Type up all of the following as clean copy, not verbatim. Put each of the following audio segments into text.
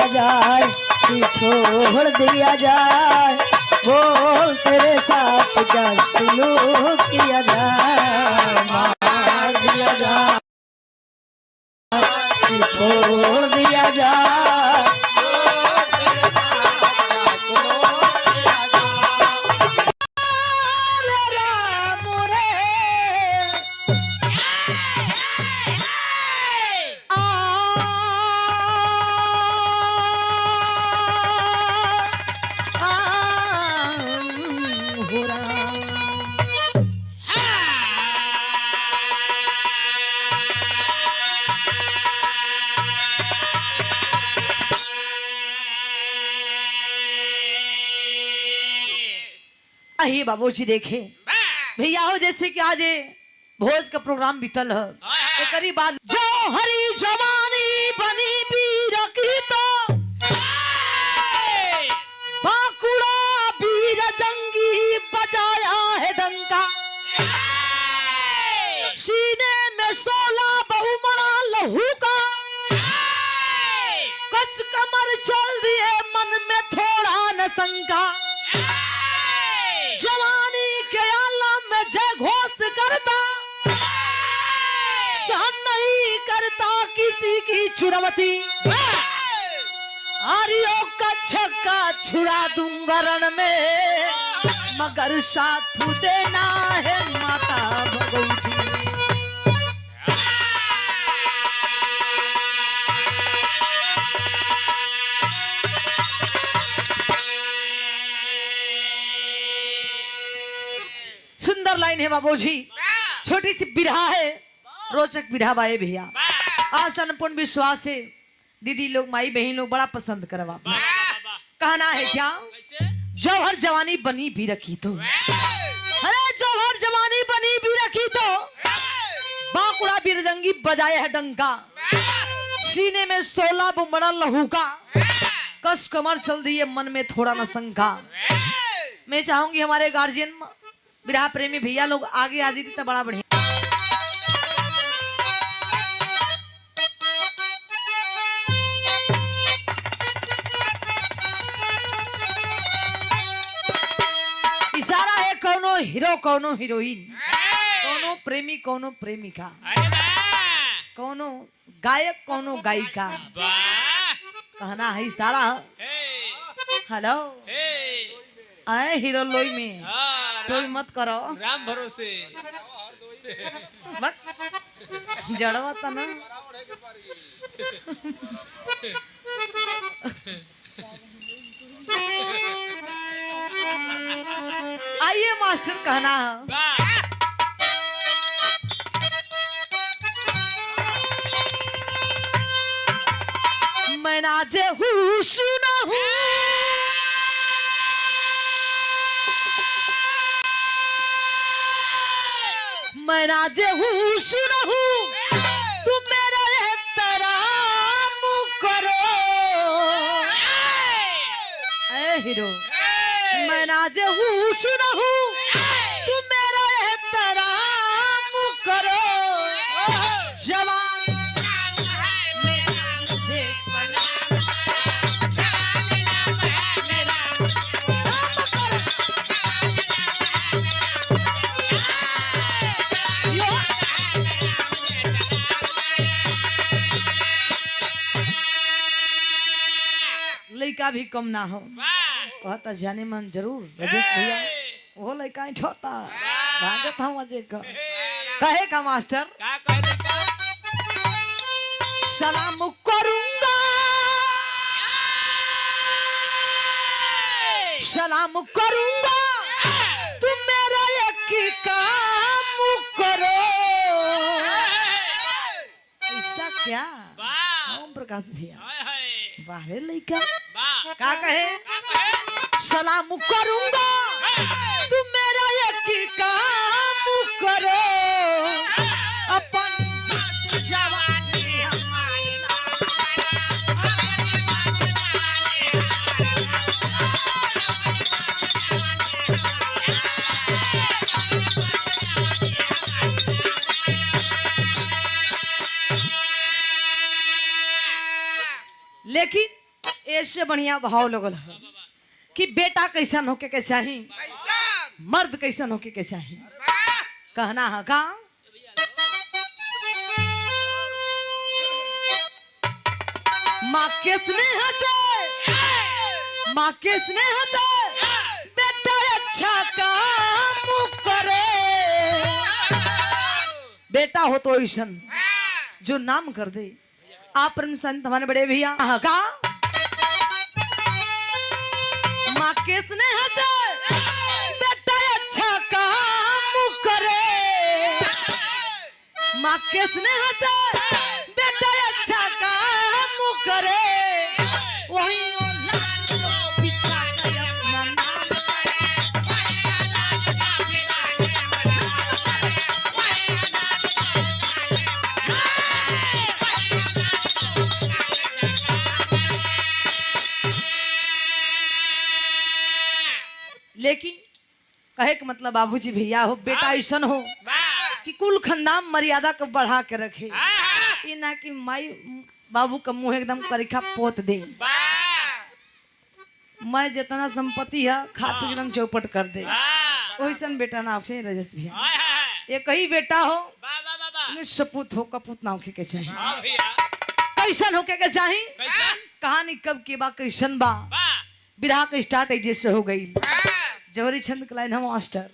दिया जाए कि छोड़ दिया जाए, बोल तेरे साथ क्या सुलूक किया जाए, मार दिया जाए कि छोड़ दिया जाए। आइए बाबूजी देखे भैया हो जैसे कि आज भोज का प्रोग्राम बीतल है, एक बात जो हरी जवानी बनी भी रखी तो बाकुड़ा वीर जंगी बजाया है डंका, सीने में 16 बहुमना लहू का, कस कमर चल दिए मन में थोड़ा न शंका, जवानी के आलम में जय घोष करता, सहन नहीं करता किसी की चुड़वती, आरियों का छक्का छुड़ा दूंगा रण में, मगर साथ देना है माता भगवती। सुंदर लाइन है बाबूजी, छोटी सी बिरहा है, रोचक बिरहा बाए भैया। आसन पूर्ण विश्वास है दीदी लोग माई बहन लोग बड़ा पसंद करवा। कहना है क्या, जौहर जवानी बनी भी रखी तो, अरे जौहर जवानी बनी भी रखी तो बाकुड़ा बिरजंगी बजाए है डंका, सीने में 16 बुमड़ा लहू का, कस कमर चल दिए मन में थोड़ा न शंका। मैं चाहूंगी हमारे गार्जियन विरहा प्रेमी भैया लोग आगे आ जाती तो बड़ा बढ़िया। इशारा है कौनो हीरो कौनो हीरोइन, कौनो प्रेमी कौनो प्रेमिका, कौनो गायक कौनो गायिका, कहना है इशारा। हेलो आए हीरो लोई में कोई मत करो, राम भरोसे जड़वा था ना। आइए मास्टर कहना मैं ना जे होश ना हूँ, मैं ना जे होश ना हूँ, तुम मेरा एहतराम करो। ऐ हीरो मैं ना जे होश ना हूँ, तुम मेरा एहतराम करो। जवान लड़का भी कम ना हो, कहता जाने मन जरूर राजेश भैया वो लड़का ही ठोता भागत था मजे का। कहे का मास्टर सलाम करूंगा, सलाम करूंगा, तुम मेरा एक काम करो। ऐसा क्या ओम प्रकाश भैया बाहर लड़का का कहे सलाम करूंगा, तुम मेरा एक काम करो। अपन जवानी हमारी लेकिन ऐसे बढ़िया भाव लगल है कि बेटा कैसन होके के चाही, मर्द कैसन होके के चाही। कहना है का माँ के स्नेह से, माँ के स्नेह से बेटा अच्छा काम करे। बेटा हो तो ऐसन जो नाम कर दे। आप संत हमारे बड़े भैया का माँ के स्नेह से बेटा अच्छा काम करे। माँ के स्नेह से बेटा अच्छा काम करे। वही लेकिन कहे के मतलब बाबूजी भैया हो बेटा ऐसा हो कि कुल खानदान मर्यादा को बढ़ा के रखे। ये ना कि माई बाबू का मुंह एकदम करिखा पोत दे। मैं जितना संपत्ति है खाते एकदम चौपट कर दे। वैसन बेटा ना आपसे राजेश भैया। एक ही बेटा हो सपूत हो कपूत ना होके के चाहिए। कैसन होके के चाहिए। कहानी कब के बा कैसन बा बिरहा का स्टार्ट जैसे हो गई। जवहरी छंद के लाइन हम मास्टर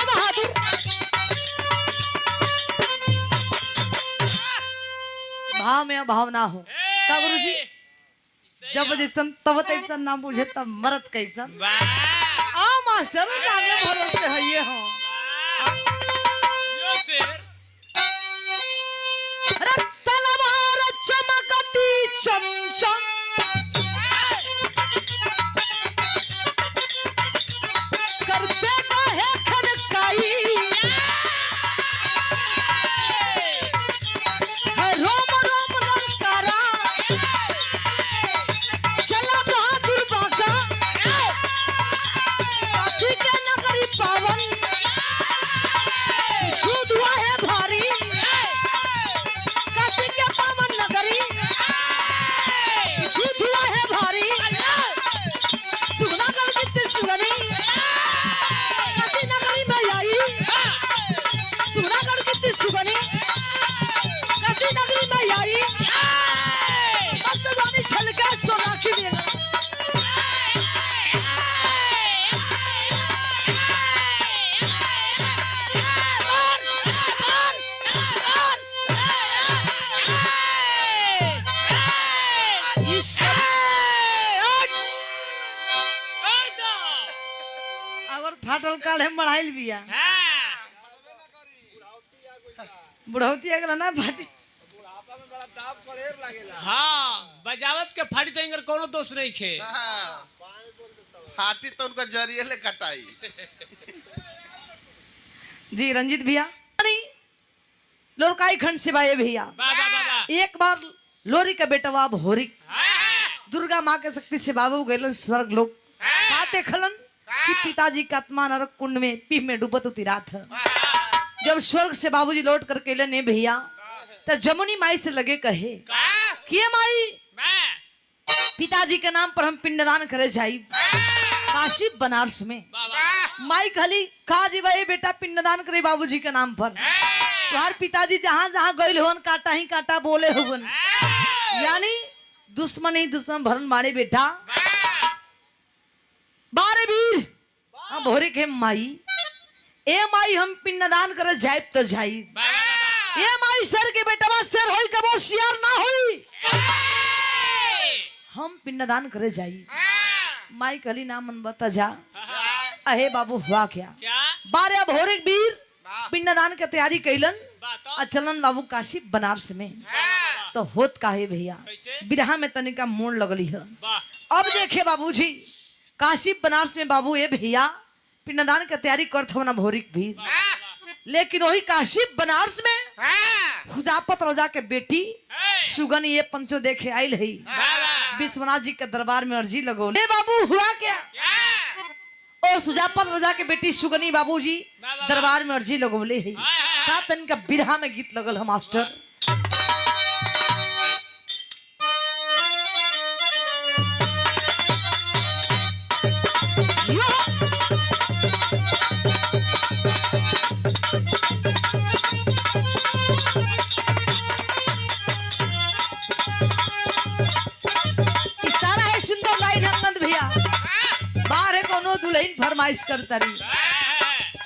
बहादुर भाव में अभाव ना हो। का गुरु जी जब जैसन तब तैसन ना बुझे तब मरद कैसन। आ मास्टर भरोसे है ये हो। चमकती चमचम करते है खड़काई। रोम रोम ललकारा चला बहादुर बाका। काशी के नगरी पावन झूठ हुआ है भारी। काशी के पावन नगरी फाटल काले बढ़ाइल बिया। बुढ़ौती अगला ना फाटी। हाँ बजावत के फाटी तो कोनो दोष नहीं खे। फाटी तो उनका जरिए ले कटाई। जी रंजीत भैया लोरकाई खंड से बाए भैया। एक बार लोरी का बेटा भोरी दुर्गा माँ के शक्ति से बाबू गए स्वर्ग लोग खाते खलन कि पिताजी का आत्मा नरक कुंड में पीप में डूबत उतरा था। जब स्वर्ग से बाबूजी लौट करके लेने भैया तो जमुनी माई से लगे कहे कि माई पिताजी के नाम पर हम पिंडदान करे जाई काशी बनारस में। माई कहली का जी भाई बेटा पिंडदान करे बाबूजी के नाम पर। तुम्हार पिताजी जहाँ जहाँ गए होन काटा ही काटा बोले होन यानी दुश्मन ही दुश्मन भरन मारे बेटा। बारे वीर भोरे के माई ए माई हम पिंडदान करे जाए तो जाई। ए माई सर के बेटा सर होई कबो सियार ना होई। हम पिंडदान करे जाई। माई कहली ना मन बता जा। अहे बाबू हुआ क्या बारे भोरे वीर पिंडदान के तैयारी कैलन चलन बाबू काशी बनारस में। तो होत का है भैया बिरहा में तनिका मोड़ लगली है। अब देखे बाबूजी काशी बनारस में बाबू ये भैया पिंडदान की तैयारी करत हो ना भोरिक भी। लेकिन वही काशी बनारस में हुजापत राजा के बेटी सुगन ये पंचो देखे आयल है। विश्वनाथ जी के दरबार में अर्जी लगो ले बाबू हुआ क्या। और सुजापत राजा के बेटी सुगनी बाबूजी दरबार में अर्जी लगवले है का तन का बिरहा में गीत लगल है मास्टर। इशारा है सुंदर लाइन आनंद भैया बाहर है कोनो दुल्हन फरमाइश करता रही।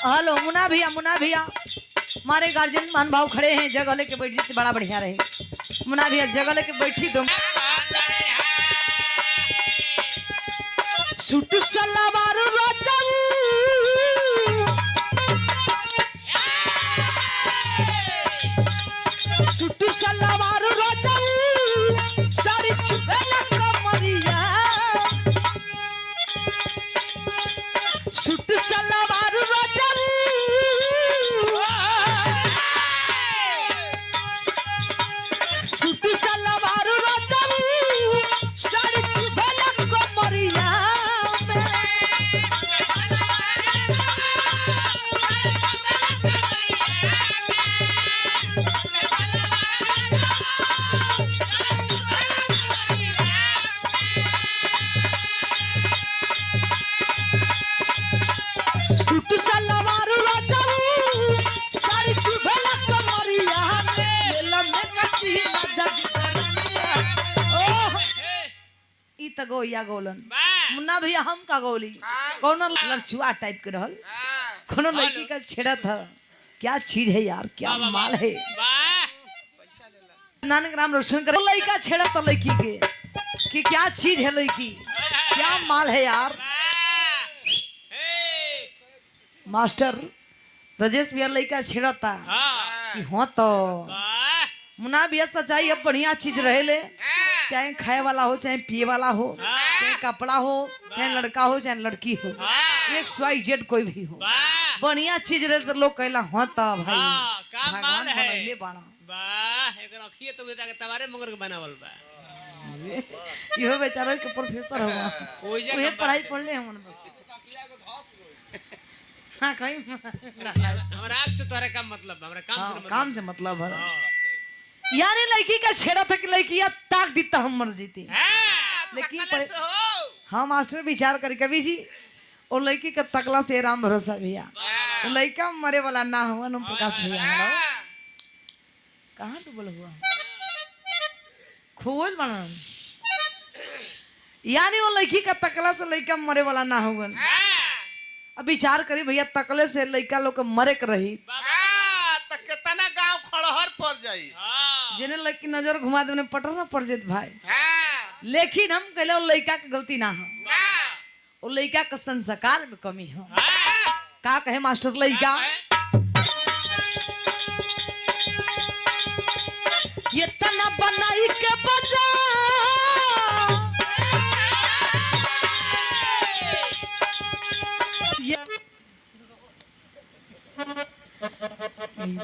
हेलो मुन्ना भैया हमारे गार्जियन मान भाव खड़े हैं जगह लेके बैठ जाते बड़ा बढ़िया रहे। मुन्ना भैया जगह लेके बैठी दो सूट सलवार रोचन सूट सलवार रोचन सारी चुपेला कमरिया सूट सलवार रोचन सूट सलवार रोचन सारी चुपेला कमरिया सूट सलवार रोचन सारी चुपेला कमरिया मेला में कटी मजा ओह ई त गोया गोलन मुन्ना भैया हम का गोली कौन लड़छुआ टाइप के रहल कोनो लड़की का छेड़ा था क्या चीज है यार क्या माल है नानक नाम रोशन करे लड़का छेड़ा तो लड़की के कि क्या चीज है लड़की क्या माल है यार। मास्टर राजेश भैया लड़का छेड़ा था कि हाँ तो मुन्ना भैया सच्चाई अब बढ़िया चीज रहे ले चाहे खाए वाला हो चाहे पिए वाला हो चाहे कपड़ा हो चाहे लड़का हो चाहे लड़की हो XYZ कोई भी हो बढ़िया चीज रहे तो लोग कहला हाँ तो भाई भगवान बनैले बाड़ा वाह एकर अखिए तो बेटा के तवारे मगर के बनावल बा इहो बेचारा के प्रोफेसर हुआ ओहे पढ़ाई पढ़ले हमन बस हां कहीं हमरा आंख से तोरे का मतलब हमरा काम से मतलब है यानी लड़की का छेड़ा था कि लड़किया ताक दी तो हम मर जीती लेकिन हाँ मास्टर विचार कर कभी जी और लड़की का तकला से राम भरोसा भैया लड़का मरे वाला ना हुआ नम प्रकाश भैया कहाँ तो बोला हुआ खोल बना यानी वो लड़की का तकला से लड़का मरे वाला ना हुआ। अब विचार करी भैया तकले से लड़का लोग मरे के रही कितना गांव खड़हर पड़ जाई जिन्हें लड़की नजर घुमा दे पटना पड़ जात भाई लेकिन हम कहले वो लड़का के गलती ना हो वो लड़का के संस्कार में कमी हो का कहे मास्टर लड़का ये तना बनाई के बजा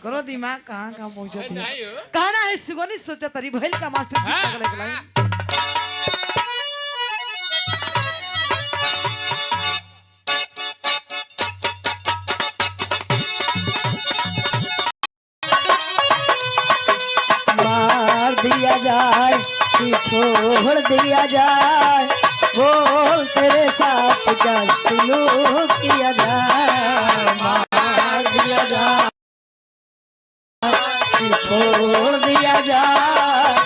करो दिमाग कहाँ कहाँ पहुँचा कहना है सुगनी सोचा तरी भैल का मास्टर मार दिया जाए कि छोड़ दिया जाए बोल तेरे साथ क्या सुलूक किया जाए मार दिया जाए कि छोड़ दिया जाए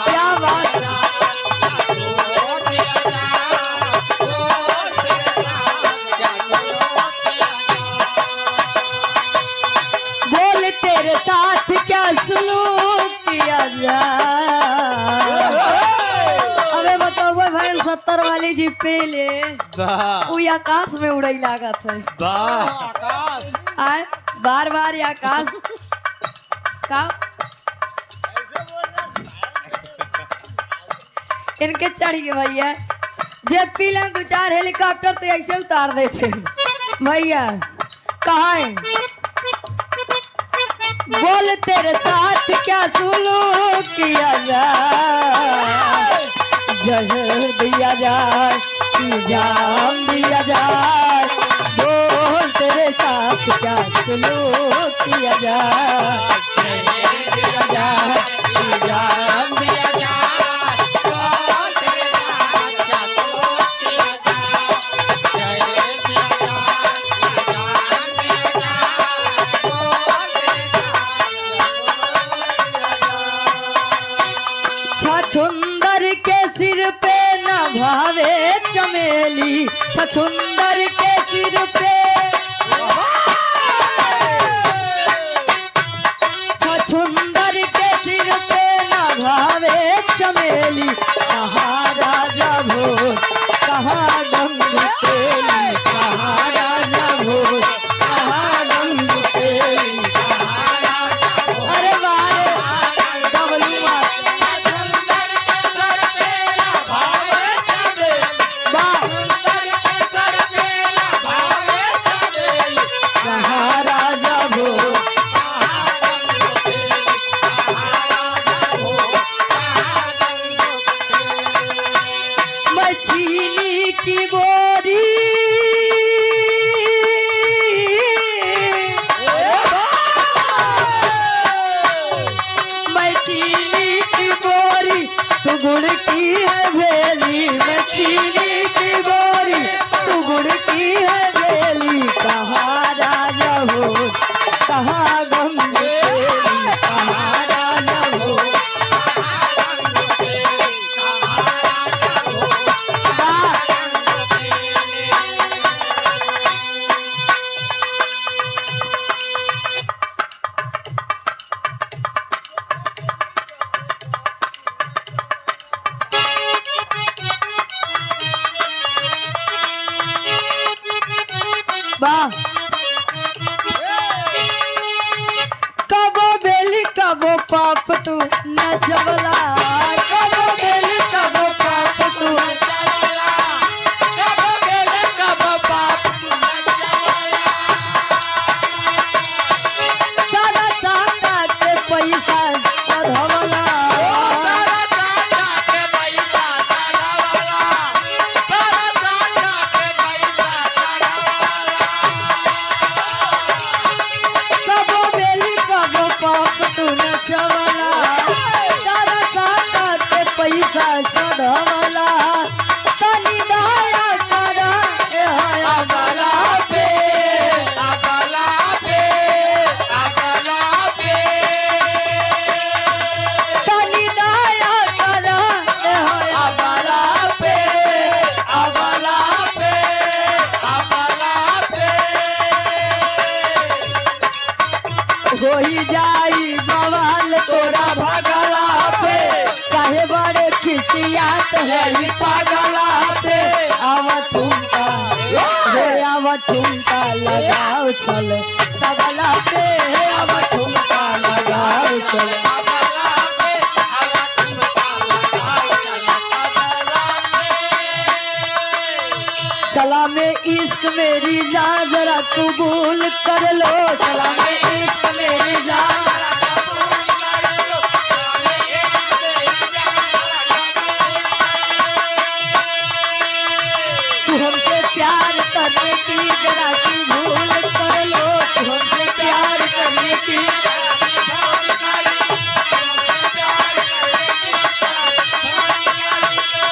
क्या बात बोल तेरे साथ क्या सुलूक किया जाए। अबे बताओ भाई 70 वाली जीप पे ले वो आकाश में उड़ाई लागत है आए बार बार आकाश का इनके चढ़ गए भैया जब पीलन 2-4 हेलीकॉप्टर तो ऐसे उतार देते भैया कहा है बोल तेरे साथ क्या सुलूक किया जाए जहर दिया जाए कि जाम दिया जाए, बोल तेरे साथ क्या सलूक किया जाए। जहर दिया जाए कि जाम दिया जाए, बोल तेरे साथ क्या सलूक किया जाए। जहर दिया जाए कि जाम दिया जाए, बोल तेरे साथ छछुंदर के सिर पे न भावे चमेली, छछुंदर के सिर पे, छछुंदर के सिर पे न भावे चमेली। कहाँ राजा भोज कहाँ गंग तेली, कहाँ राजा भोज कहाँ गंग तेली, कहाँ राजा। अरे वाह डबलू वाह कहाँ राजा भोज मैं चीनी की बोरी, मैं चीनी की बोरी तू गुड़ की है भेली, मैं चीनी की बोरी तू गुड़ की है भेली। कहाँ राजा हो कहाँ गम तेली, कहाँ राजा हो वाह। कबो बेली कबो पाप तू न चवला, कबो बेली कबो पाप तू न चवला, कबो बेली कबो पाप तू न चवला। सारा चाका के पैसा सधवला, सारा चाका के पैसा सधवला, सारा चाका के पैसा सधवला। कबो बेली कबो पाप तू न चवला, सारा चाका के पैसा सधवला। तनी दया करा ए हया बला पे, अबला पे, अबला पे। तनी दया करा ए हया बला पे, अबला पे, अबला पे। होई जाई बवाल तोरा भगला पे, काहे बड़े खिसियात है ई पागला पे। आवा ठुमका हे आवा ठुमका लगाओ छल तबला पे, आवा ठुमका लगाओ छल तबला पे, आवा ठुमका लगाओ छल तबला पे। सलामे इश्क मेरी जान जरा कबूल कर लो, सलामे इश्क मेरी जान जरा कबूल कर लो, सलामे इश्क मेरी जान जरा कबूल कर लो। तू हमसे प्यार करने की जरा सी भूल कर लो, तू हमसे प्यार करने की जरा सी भूल कर लो, तू हमसे प्यार करने की जरा सी भूल कर लो।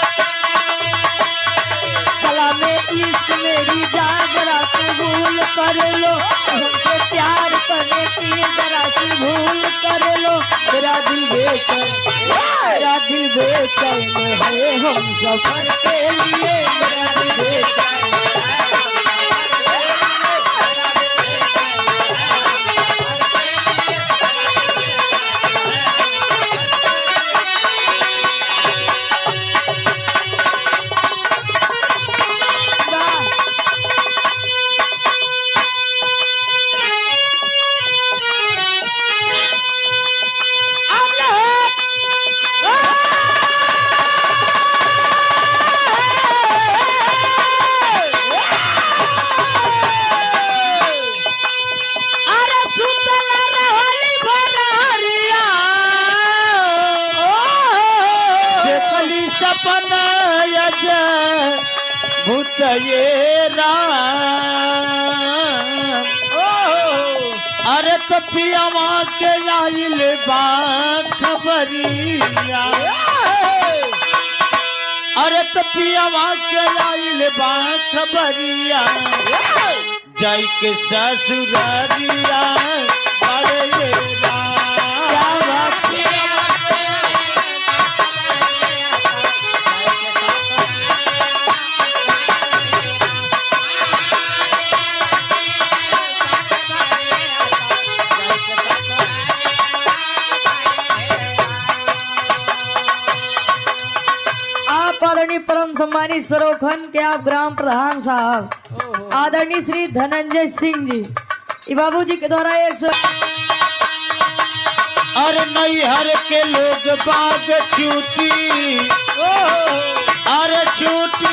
सलामे इश्क मेरी जान जरा कबूल कर लो, हमसे प्यार करने की जरा सी भूल कर लो। मेरा दिल बेचैन, मेरा दिल बेचैन है हम सफर के लिए, मेरा दिल बेचैन है। अजय भूत ये राम। अरे तो पियावा के आइल बा खबरिया। अरे तो पियावा के आइल बा खबरिया। जाई के ससुरारिया बड़े ये आदरणीय परम सम्मानित सरोखन के आप ग्राम प्रधान साहब आदरणीय श्री धनंजय सिंह जी ये बाबूजी के द्वारा 100। अरे नैहर के लोग बाग छूटी। अरे छूटी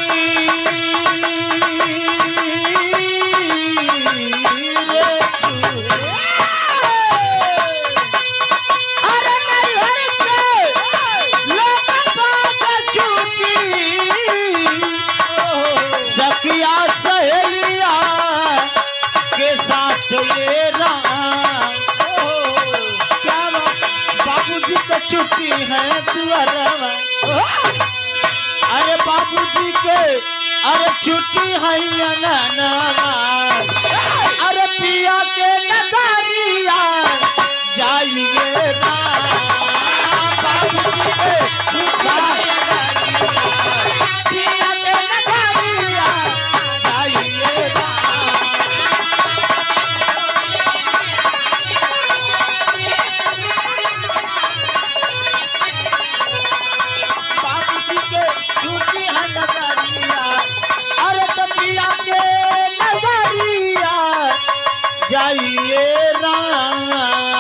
छुट्टी है दुआरवा। अरे बाबूजी के अरे छुट्टी है अंगनवा। अरे पिया के नगरिया जाइए बाबूजी के पिया के नगरिया जाइए। जाइए राम।